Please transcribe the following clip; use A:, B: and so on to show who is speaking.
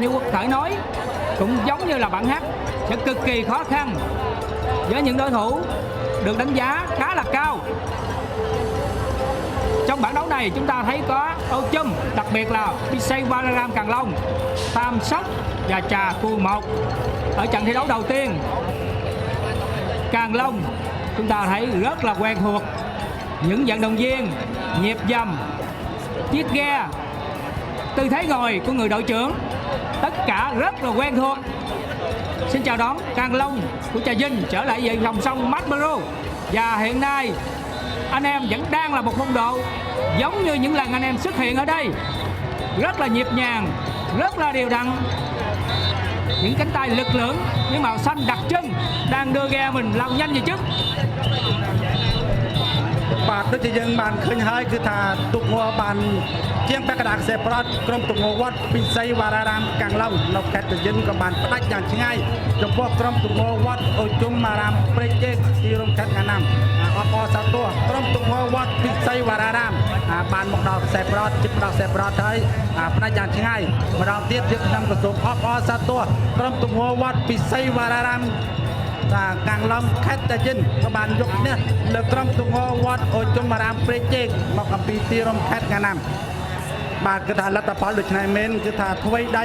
A: Như Quốc Khởi nói, cũng giống như là bản hát sẽ cực kỳ khó khăn với những đối thủ được đánh giá khá là cao. Trong bảng đấu này chúng ta thấy có Âu Chum, đặc biệt là Pisay Vararam Càng Long, Tam Sóc và Trà Cù Một. Ở trận thi đấu đầu tiên, Càng Long chúng ta thấy rất là quen thuộc, những vận động viên nhịp dầm, chiếc ghe, tư thế ngồi của người đội trưởng, tất cả rất là quen thuộc. Xin chào đón Càng Long của Trà Vinh trở lại về dòng sông Marlboro. Và hiện nay anh em vẫn đang là một phong độ giống như những lần anh em xuất hiện ở đây, rất là nhịp nhàng, rất là đều đặn. Những cánh tay lực lưỡng, những màu xanh đặc trưng đang đưa ghe mình lao nhanh về trước.
B: បាទដូចជាយើងបានឃើញហើយគឺថាទុកងបានជាងបកដាកសេប្រតក្រុមទុកងវត្តពិសីវររាមកាំងឡុងនៅខេត្តតាយុនក៏បានផ្ដាច់យ៉ាងឆ្ងាយចំពោះក្រុមទុកងវត្តអូជុំអារាមព្រែកជេកទីរួមខេត្តកាណាំអបអរសាទរក្រុមទុកងវត្តពិសីវររាមបានមកដល់សេប្រតជិតដល់សេប្រតហើយផ្ដាច់យ៉ាងឆ្ងាយម្ដងទៀតយើងខ្ញុំក៏សូមអបអរសាទរក្រុមទុកងវត្តពិសីវររាមកាំងឡុងខេត្តតាយុនក៏បានយកនេះលើក្រុមទុកងវត្តអូជុំអារាមព្រែកជេកមកអំពីទីរួមខេត្តកាណាំបាទគឺថាលទ្ធផលដូចនេះមែនគឺថាធ្វើដៃ